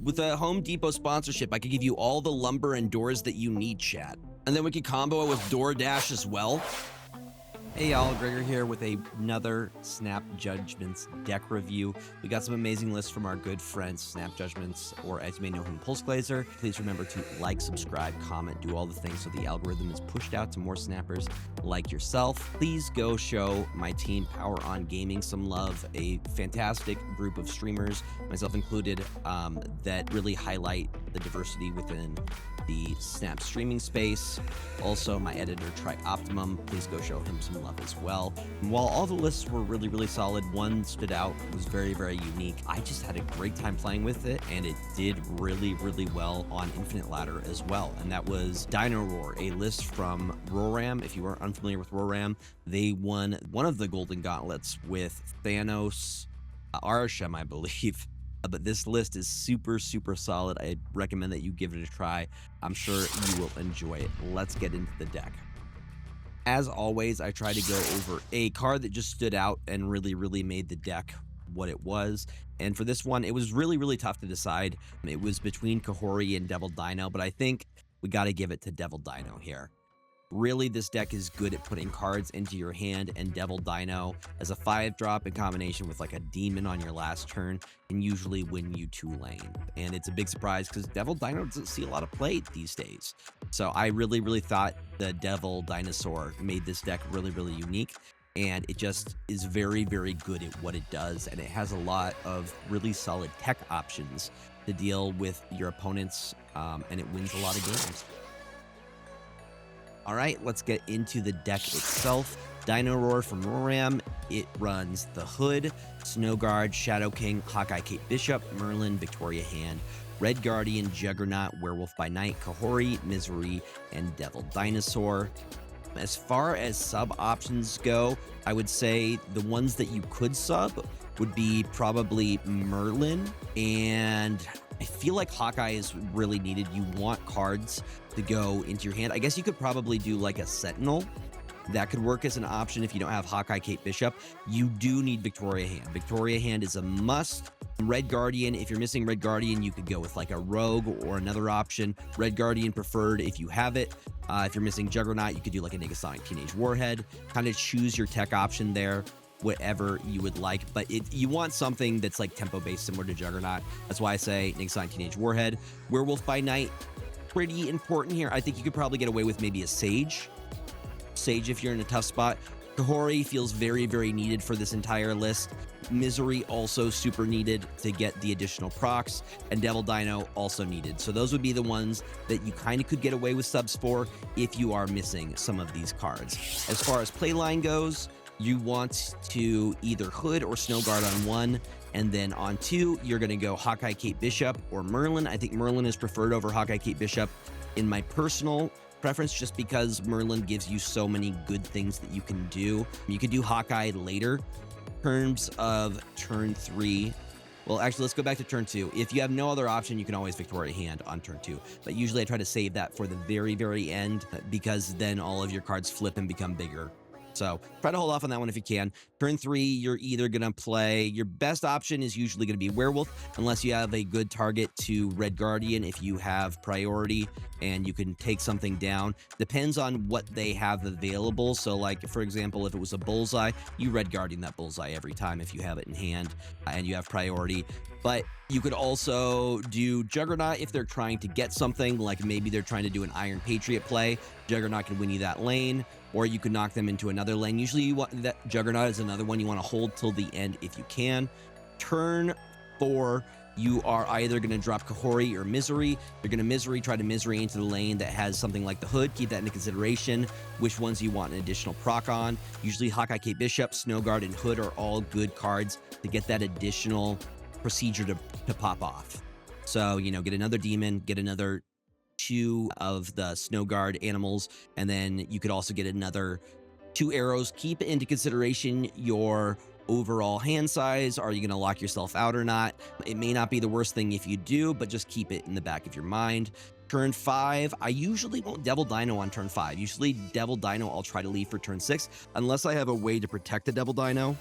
With a Home Depot sponsorship, I could give you all the lumber and doors that you need, chat. And then we could combo it with DoorDash as well. Hey y'all, Gregor here with another Snap Judgments deck review. We got some amazing lists from our good friend Snap Judgments, or as you may know him, Pulse Glazer. Please remember to like, subscribe, comment, do all the things so the algorithm is pushed out to more snappers like yourself. Please go show my team PWROn Gaming some love, a fantastic group of streamers, myself included, that really highlight the diversity within the Snap streaming space. Also, my editor Tr1Optimum, please go show him some love as well. And while all the lists were really solid, one stood out, was very unique. I just had a great time playing with it, and it did really well on Infinite Ladder as well. And that was Dino Roar, a list from Roram. If you are unfamiliar with Roram, they won one of the Golden Gauntlets with Thanos Arishem, I believe. But this list is super solid. I recommend that you give it a try. I'm sure you will enjoy it. Let's get into the deck. As always, I try to go over a card that just stood out and really made the deck what it was. And for this one, it was really tough to decide. It was between Kahori and Devil Dino, but I think we got to give it to Devil Dino here. Really, this deck is good at putting cards into your hand, and Devil Dino as a 5-drop in combination with like a demon on your last turn can usually win you 2 lane. And it's a big surprise because Devil Dino doesn't see a lot of play these days. So I really thought the Devil Dinosaur made this deck really unique, and it just is very good at what it does, and it has a lot of really solid tech options to deal with your opponents, and it wins a lot of games. All right, let's get into the deck itself. Dino Roar from Roram. It runs the Hood, Snowguard, Shadow King, Hawkeye Kate Bishop, Merlin, Victoria Hand, Red Guardian, Juggernaut, Werewolf by Night, Kahori, Misery, and Devil Dinosaur. As far as sub options go, I would say the ones that you could sub would be probably Merlin, and I feel like Hawkeye is really needed. You want cards to go into your hand. I guess you could probably do like a Sentinel. That could work as an option if you don't have Hawkeye Kate Bishop. You do need Victoria Hand. Victoria Hand is a must. Red Guardian, if you're missing Red Guardian, you could go with like a Rogue or another option. Red Guardian preferred if you have it. If you're missing Juggernaut, you could do like a Negasonic Teenage Warhead. Kind of choose your tech option there, whatever you would like, but you want something that's like tempo based, similar to Juggernaut. That's why I say Negasonic Teenage Warhead. Werewolf by Night, pretty important here. I think you could probably get away with maybe a Sage if you're in a tough spot. Kahori feels very needed for this entire list. Misery also super needed to get the additional procs, and Devil Dino also needed. So those would be the ones that you kind of could get away with subs for if you are missing some of these cards. As far as playline goes, you want to either Hood or Snowguard on 1, and then on 2, you're going to go Hawkeye Kate Bishop or Merlin. I think Merlin is preferred over Hawkeye Kate Bishop in my personal preference, just because Merlin gives you so many good things that you can do. You could do Hawkeye later. In terms of turn 3, well, actually, let's go back to turn 2. If you have no other option, you can always Victoria Hand on turn 2. But usually I try to save that for the very end, because then all of your cards flip and become bigger. So try to hold off on that one if you can. Turn 3, you're either going to play, your best option is usually going to be Werewolf, unless you have a good target to Red Guardian if you have priority and you can take something down. Depends on what they have available. So like, for example, if it was a Bullseye, you Red Guardian that Bullseye every time if you have it in hand and you have priority. But you could also do Juggernaut if they're trying to get something, like maybe they're trying to do an Iron Patriot play. Juggernaut can win you that lane, or you could knock them into another lane. Usually you want that Juggernaut is another one you want to hold till the end if you can. Turn 4, you are either going to drop Kahori or Misery. You're going to try to Misery into the lane that has something like the Hood. Keep that into consideration, which ones you want an additional proc on. Usually Hawkeye Kate Bishop, Snowguard, and Hood are all good cards to get that additional procedure to pop off. So, you know, get another demon, get another 2 of the Snowguard animals, and then you could also get another 2 arrows. Keep into consideration your overall hand size. Are you going to lock yourself out or not? It may not be the worst thing if you do, but just keep it in the back of your mind. Turn 5, I usually won't Devil Dino on turn 5. Usually Devil Dino I'll try to leave for turn 6, unless I have a way to protect the Devil Dino.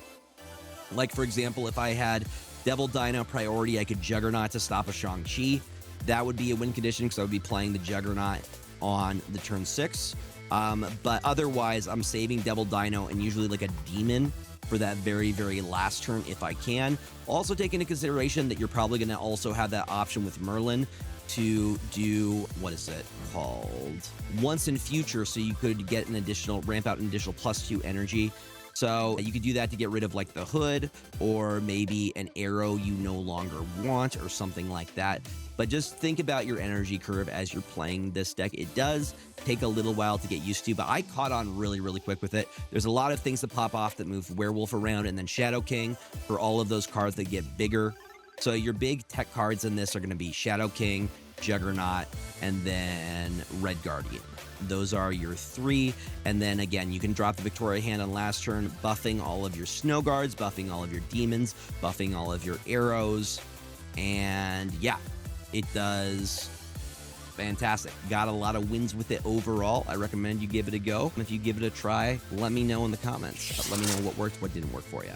Like, for example, if I had Devil Dino priority, I could Juggernaut to stop a Shang-Chi. That would be a win condition because I would be playing the Juggernaut on the turn 6. But otherwise, I'm saving Devil Dino and usually like a Demon for that very, very last turn if I can. Also take into consideration that you're probably going to also have that option with Merlin to do, what is it called? Once in future, so you could get an additional, ramp out an additional +2 energy. So you could do that to get rid of like the hood or maybe an arrow you no longer want or something like that. But just think about your energy curve as you're playing this deck. It does take a little while to get used to, but I caught on really, really quick with it. There's a lot of things that pop off that move Werewolf around, and then Shadow King for all of those cards that get bigger. So your big tech cards in this are going to be Shadow King, Juggernaut, and then Red Guardian. Those are your 3. And then again, you can drop the Victoria Hand on last turn, buffing all of your Snowguards, buffing all of your demons, buffing all of your arrows. And yeah, it does fantastic. Got a lot of wins with it overall. I recommend you give it a go. And if you give it a try, let me know in the comments. Let me know what worked, what didn't work for you.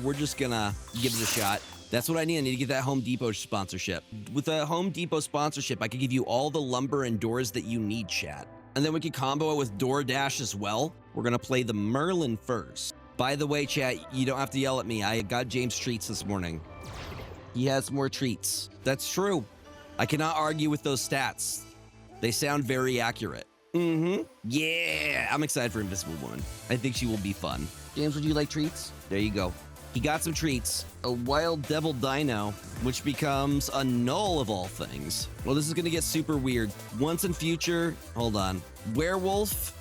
We're just gonna give it a shot. That's what I need. I need to get that Home Depot sponsorship. With a Home Depot sponsorship, I could give you all the lumber and doors that you need, chat. And then we could combo it with DoorDash as well. We're gonna play the Merlin first. By the way, chat, you don't have to yell at me. I got James treats this morning. He has more treats. That's true. I cannot argue with those stats. They sound very accurate. Yeah, I'm excited for Invisible Woman. I think she will be fun. James, would you like treats? There you go. He got some treats. A wild Devil Dino, which becomes a null of all things. Well, this is going to get super weird. Once in future, hold on. Werewolf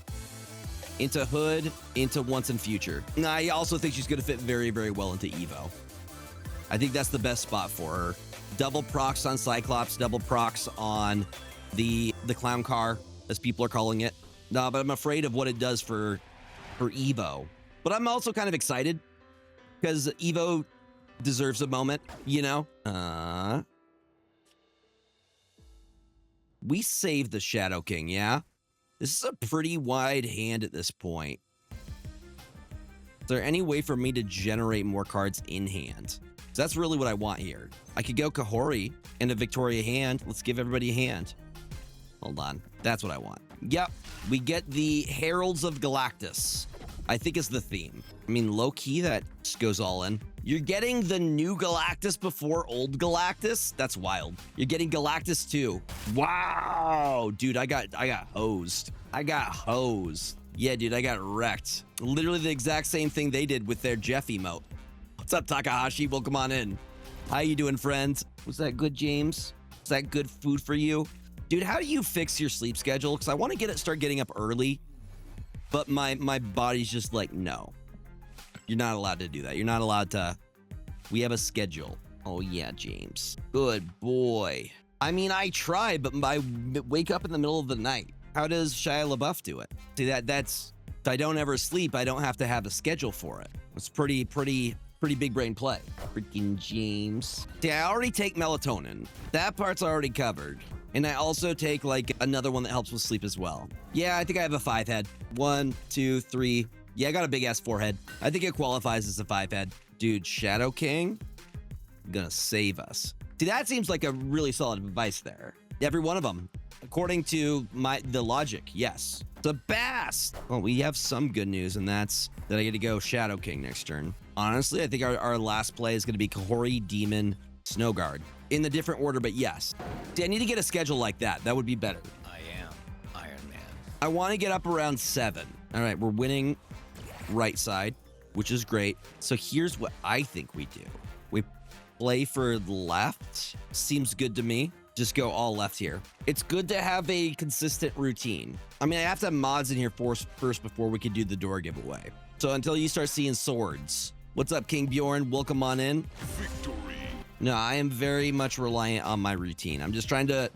into Hood into Once in Future. Nah, I also think she's going to fit very, very well into Evo. I think that's the best spot for her. Double procs on Cyclops, double procs on the clown car, as people are calling it. No, but I'm afraid of what it does for Evo. But I'm also kind of excited because Evo deserves a moment, you know? We saved the Shadow King, yeah? This is a pretty wide hand at this point. Is there any way for me to generate more cards in hand? That's really what I want here. I could go Kahori and a Victoria hand. Let's give everybody a hand. Hold on. That's what I want. Yep. We get the Heralds of Galactus, I think is the theme. I mean, low-key, that just goes all in. You're getting the new Galactus before old Galactus? That's wild. You're getting Galactus 2. Wow. Dude, I got hosed. I got hosed. Yeah, dude, I got wrecked. Literally the exact same thing they did with their Jeff emote. What's up, Takahashi? Welcome on in. How you doing, friends? Was that good, James? Is that good food for you? Dude, how do you fix your sleep schedule? Because I want to start getting up early, but my body's just like, no. You're not allowed to do that. You're not allowed to. We have a schedule. Oh, yeah, James. Good boy. I mean, I try, but I wake up in the middle of the night. How does Shia LaBeouf do it? See, that's... If I don't ever sleep, I don't have to have a schedule for it. It's pretty big brain play. Freaking James. See, I already take melatonin. That part's already covered. And I also take like another one that helps with sleep as well. Yeah, I think I have a 5-head. 1, 2, 3. Yeah, I got a big ass forehead. I think it qualifies as a 5-head. Dude, Shadow King, gonna save us. See, that seems like a really solid advice there. Every one of them. According to the logic, yes. The best. Well, we have some good news, and that's that I get to go Shadow King next turn. Honestly, I think our last play is going to be Kahori, Demon, Snowguard. In the different order, but yes. See, I need to get a schedule like that. That would be better. I am Iron Man. I want to get up around 7. All right, we're winning right side, which is great. So here's what I think we do. We play for left. Seems good to me. Just go all left here. It's good to have a consistent routine. I mean, I have to have mods in here first before we can do the door giveaway. So until you start seeing swords. What's up, King Bjorn? Welcome on in. Victory. No, I am very much reliant on my routine. I'm just trying to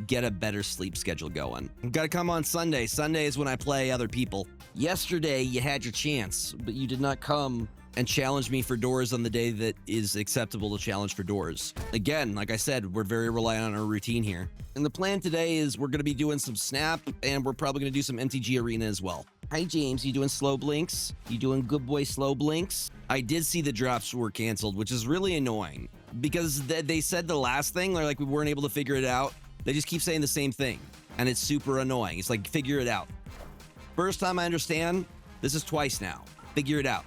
get a better sleep schedule going. Gotta come on Sunday. Sunday is when I play other people. Yesterday, you had your chance, but you did not come and challenge me for doors on the day that is acceptable to challenge for doors. Again, like I said, we're very reliant on our routine here. And the plan today is we're going to be doing some Snap, and we're probably going to do some MTG Arena as well. Hi, James. You doing slow blinks? You doing good boy slow blinks? I did see the drops were canceled, which is really annoying because they said the last thing, they're like, we weren't able to figure it out. They just keep saying the same thing, and it's super annoying. It's like, figure it out. First time I understand, this is twice now. Figure it out.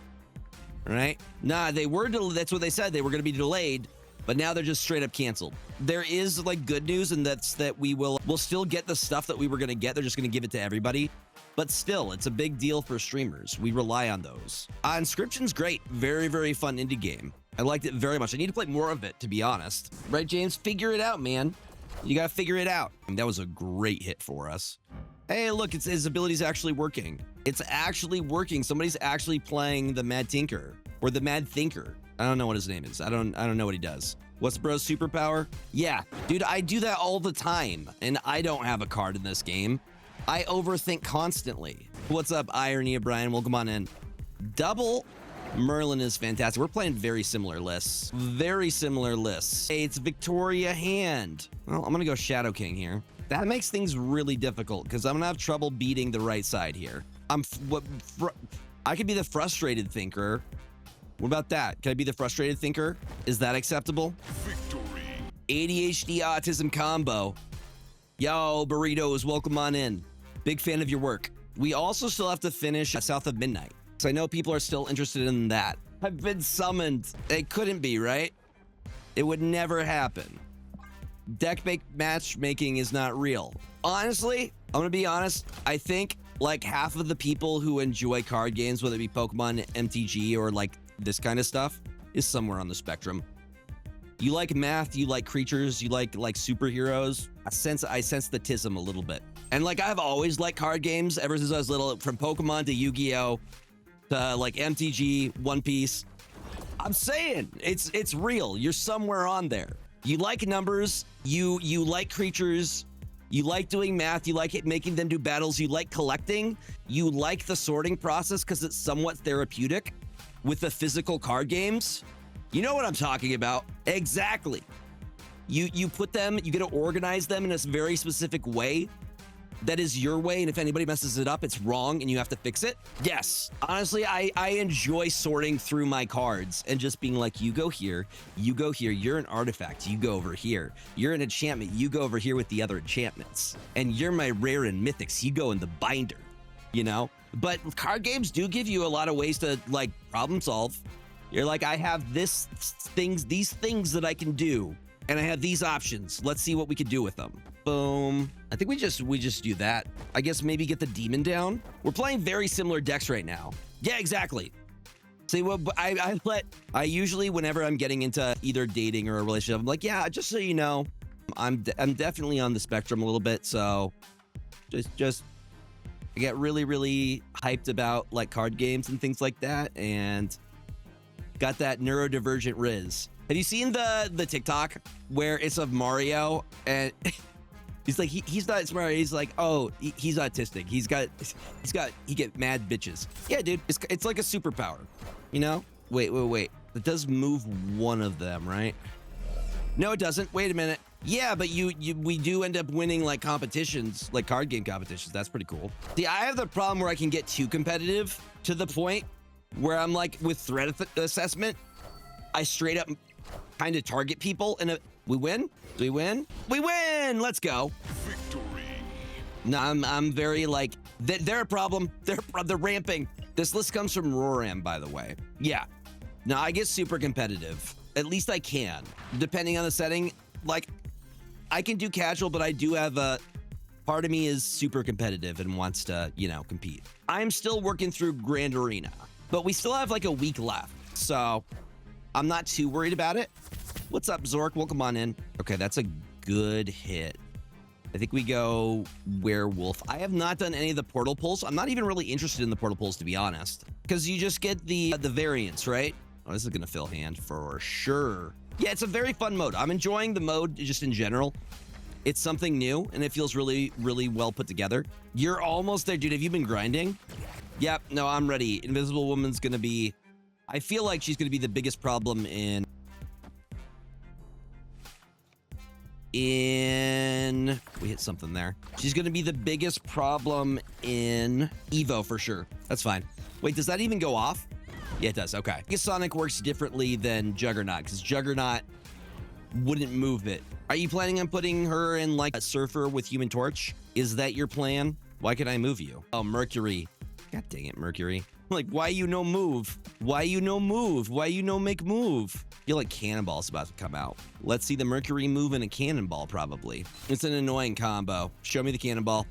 All right? Nah, that's what they said. They were going to be delayed, but now they're just straight up canceled. There is like good news, and that's that we'll still get the stuff that we were going to get. They're just going to give it to everybody. But still, it's a big deal for streamers. We rely on those. Inscription's great. Very, very fun indie game. I liked it very much. I need to play more of it, to be honest. Right, James? Figure it out, man. You got to figure it out. That was a great hit for us. Hey, look, his ability's actually working. It's actually working. Somebody's actually playing the Mad Tinker or the Mad Thinker. I don't know what his name is. I don't know what he does. What's bro's superpower? Yeah, dude, I do that all the time, and I don't have a card in this game. I overthink constantly. What's up, Irony O'Brien? Welcome on in. Double Merlin is fantastic. We're playing very similar lists. Very similar lists. Hey, it's Victoria Hand. Well, I'm gonna go Shadow King here. That makes things really difficult because I'm gonna have trouble beating the right side here. I could be the frustrated thinker. What about that? Can I be the frustrated thinker? Is that acceptable? Victory. ADHD autism combo. Yo, burritos, welcome on in. Big fan of your work. We also still have to finish South of Midnight. So I know people are still interested in that. I've been summoned. It couldn't be, right? It would never happen. Deck matchmaking is not real. Honestly, I'm gonna be honest. I think like half of the people who enjoy card games, whether it be Pokemon, MTG, or like this kind of stuff, is somewhere on the spectrum. You like math, you like creatures, you like superheroes. I sense the tism a little bit. And like I've always liked card games ever since I was little, from Pokemon to Yu-Gi-Oh to like MTG, One Piece. I'm saying it's real. You're somewhere on there. You like numbers, you like creatures, you like doing math, you like making them do battles, you like collecting, you like the sorting process because it's somewhat therapeutic with the physical card games. You know what I'm talking about. Exactly. You put them, you get to organize them in a very specific way that is your way, and if anybody messes it up, it's wrong and you have to fix it. Yes, honestly, I enjoy sorting through my cards and just being like, you go here, you're an artifact, you go over here, you're an enchantment, you go over here with the other enchantments, and you're my rare and mythics, you go in the binder, you know? But card games do give you a lot of ways to like problem solve. You're like, I have these things that I can do, and I have these options. Let's see what we can do with them. Boom. I think we just do that. I guess maybe get the demon down. We're playing very similar decks right now. Yeah, exactly. See, what I usually, whenever I'm getting into either dating or a relationship, I'm like, yeah, just so you know, I'm definitely on the spectrum a little bit. So just I get really, really hyped about like card games and things like that, and got that neurodivergent Riz. Have you seen the TikTok where it's of Mario and he's like, he's not smart. He's like, oh, he's autistic. He get mad bitches. Yeah, dude, it's like a superpower, you know? Wait. It does move one of them, right? No, it doesn't. Wait a minute. Yeah, but we do end up winning like competitions, like card game competitions. That's pretty cool. See, I have the problem where I can get too competitive to the point where I'm like with threat assessment, I straight up kind of target people, and we win. Do we win? We win. Let's go. Victory. No, I'm very like they're a problem. They're ramping. This list comes from Roram, by the way. Yeah. No, I get super competitive. At least I can, depending on the setting. Like, I can do casual, but I do have a part of me is super competitive and wants to, you know, compete. I'm still working through Grand Arena, but we still have like a week left, so I'm not too worried about it. What's up, Zork? Welcome on in. Okay, that's a good hit. I think we go Werewolf. I have not done any of the portal pulls. I'm not even really interested in the portal pulls, to be honest, because you just get the variants, right? Oh, this is gonna fill hand for sure. Yeah, it's a very fun mode. I'm enjoying the mode just in general. It's something new, and it feels really, really well put together. You're almost there, dude. Have you been grinding? Yep, no, I'm ready. Invisible Woman's gonna be... I feel like she's gonna be the biggest problem in in... We hit something there. She's going to be the biggest problem in Evo for sure. That's fine. Wait, does that even go off? Yeah, it does. Okay. I guess Sonic works differently than Juggernaut, because Juggernaut wouldn't move it. Are you planning on putting her in like a Surfer with Human Torch? Is that your plan? Why can I move you? Oh, Mercury. God dang it, Mercury. Like, why you no move? Why you no move? Why you no make move? I feel like Cannonball's about to come out. Let's see the Mercury move in a Cannonball, probably. It's an annoying combo. Show me the Cannonball.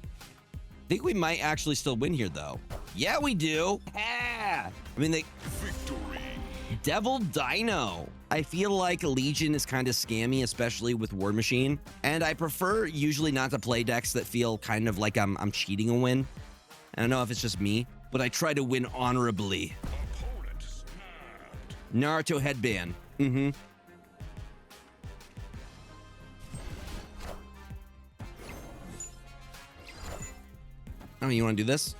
I think we might actually still win here, though. Yeah, we do. Ah! I mean, Victory. Devil Dino. I feel like Legion is kind of scammy, especially with War Machine. And I prefer usually not to play decks that feel kind of like I'm cheating a win. I don't know if it's just me, but I try to win honorably. Opponent snapped. Naruto headband. Mm-hmm. Oh, you want to do this?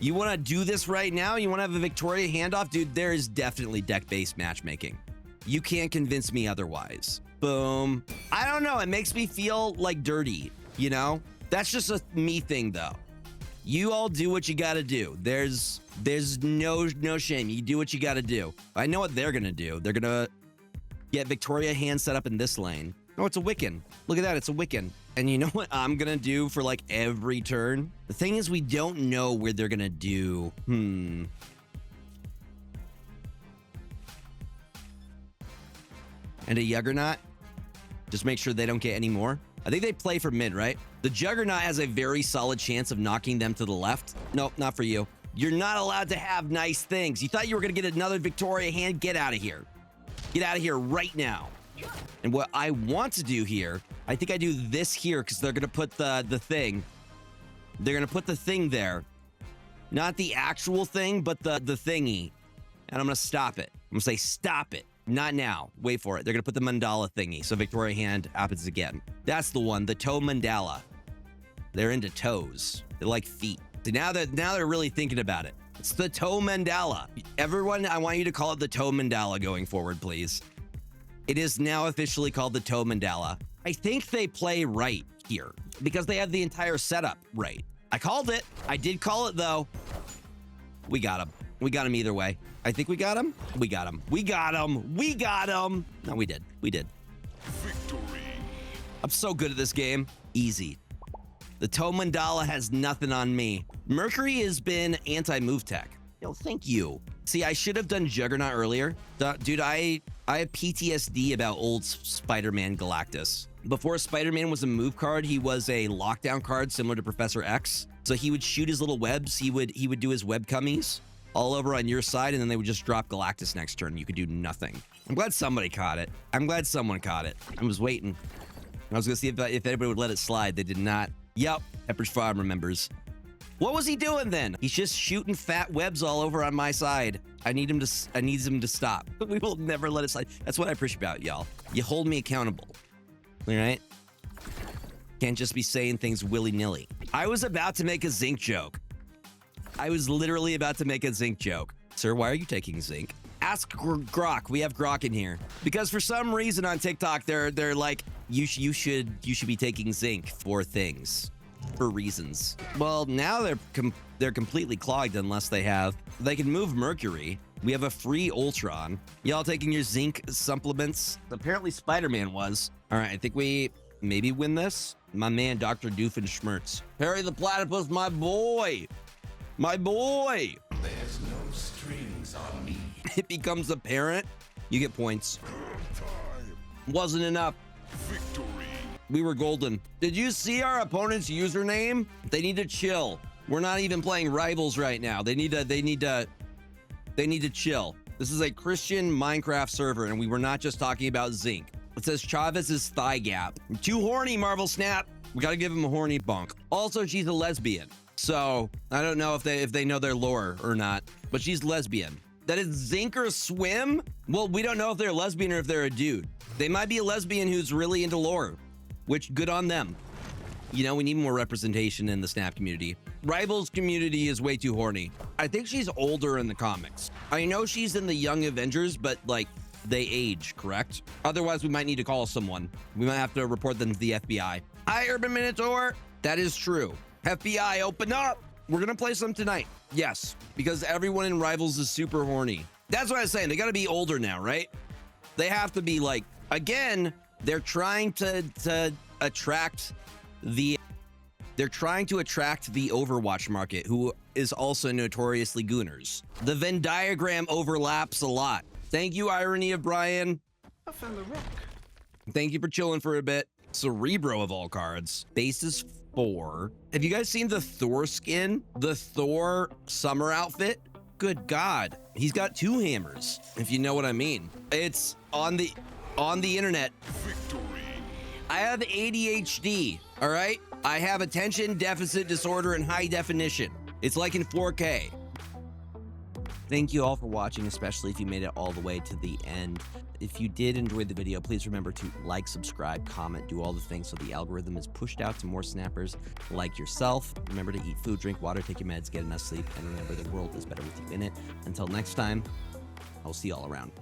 You want to do this right now? You want to have a Victoria handoff? Dude, there is definitely deck-based matchmaking. You can't convince me otherwise. Boom. I don't know. It makes me feel like dirty, you know? That's just a me thing, though. You all do what you got to do. There's no shame. You do what you got to do. I know what they're going to do. They're going to get Victoria hand set up in this lane. Oh, it's a Wiccan. Look at that. It's a Wiccan. And you know what I'm going to do for like every turn? The thing is, we don't know where they're going to do. And a Juggernaut. Just make sure they don't get any more. I think they play for mid, right? The Juggernaut has a very solid chance of knocking them to the left. Nope, not for you. You're not allowed to have nice things. You thought you were going to get another Victoria hand? Get out of here. Get out of here right now. And what I want to do here, I think I do this here because they're going to put the thing. They're going to put the thing there. Not the actual thing, but the thingy. And I'm going to stop it. I'm going to say, stop it. Not now. Wait for it. They're going to put the mandala thingy. So Victoria hand happens again. That's the one. The toe mandala. They're into toes. They like feet. So now they're really thinking about it. It's the toe mandala. Everyone, I want you to call it the toe mandala going forward, please. It is now officially called the toe mandala. I think they play right here because they have the entire setup right. I called it. I did call it, though. We got him. We got him either way. I think we got him. We got him. We got him. We got him. No, we did. We did. Victory. I'm so good at this game. Easy. The toe mandala has nothing on me. Mercury has been anti-move tech. Yo, thank you. See, I should have done Juggernaut earlier. Dude, I have PTSD about old Spider-Man Galactus. Before Spider-Man was a move card, he was a lockdown card similar to Professor X. So he would shoot his little webs. He would do his web cummies all over on your side, and then they would just drop Galactus next turn. You could do nothing. I'm glad somebody caught it. I'm glad someone caught it. I was waiting. I was gonna see if anybody would let it slide. They did not. Yep, Pepper's Farm remembers. What was he doing then? He's just shooting fat webs all over on my side. I need him to stop. We will never let it slide. That's what I appreciate about y'all. You hold me accountable. All right? Can't just be saying things willy-nilly. I was about to make a zinc joke. I was literally about to make a zinc joke. Sir, why are you taking zinc? Ask Grok. We have Grok in here. Because for some reason on TikTok, they're like, you should be taking zinc for things. For reasons. Well, now they're completely clogged unless they can move Mercury. We have a free Ultron. Y'all taking your zinc supplements? Apparently Spider-Man was. All right, I think we maybe win this. My man, Dr. Doofenshmirtz. Harry the Platypus, my boy. My boy. There's no strings on me. It becomes apparent. You get points. Wasn't enough. Victory. We were golden. Did you see our opponent's username? They need to chill. We're not even playing rivals right now. They need to chill. This is a Christian Minecraft server, and we were not just talking about zinc. It says Chavez's thigh gap. Too horny, Marvel Snap. We gotta give him a horny bonk. Also, she's a lesbian. So I don't know if they know their lore or not, but she's lesbian. That is zinc or swim? Well, we don't know if they're a lesbian or if they're a dude. They might be a lesbian who's really into lore. Which, good on them. You know, we need more representation in the Snap community. Rivals community is way too horny. I think she's older in the comics. I know she's in the Young Avengers, but like, they age, correct? Otherwise, we might need to call someone. We might have to report them to the FBI. Hi, Urban Minotaur. That is true. FBI, open up. We're going to play some tonight. Yes, because everyone in Rivals is super horny. That's what I was saying. They got to be older now, right? They have to be like, again, they're trying to attract the Overwatch market, who is also notoriously gooners. The Venn diagram overlaps a lot. Thank you, Irony of Brian. I found the rock. Thank you for chilling for a bit. Cerebro of all cards. Bases 4. Have you guys seen the Thor skin? The Thor summer outfit? Good God. He's got 2 hammers, if you know what I mean. It's on the internet. Victory. I have ADHD, all right? I have attention deficit disorder in high definition. It's like in 4K. Thank you all for watching, especially if you made it all the way to the end. If you did enjoy the video, please remember to like, subscribe, comment, do all the things so the algorithm is pushed out to more snappers like yourself. Remember to eat food, drink water, take your meds, get enough sleep, and remember the world is better with you in it. Until next time, I'll see you all around.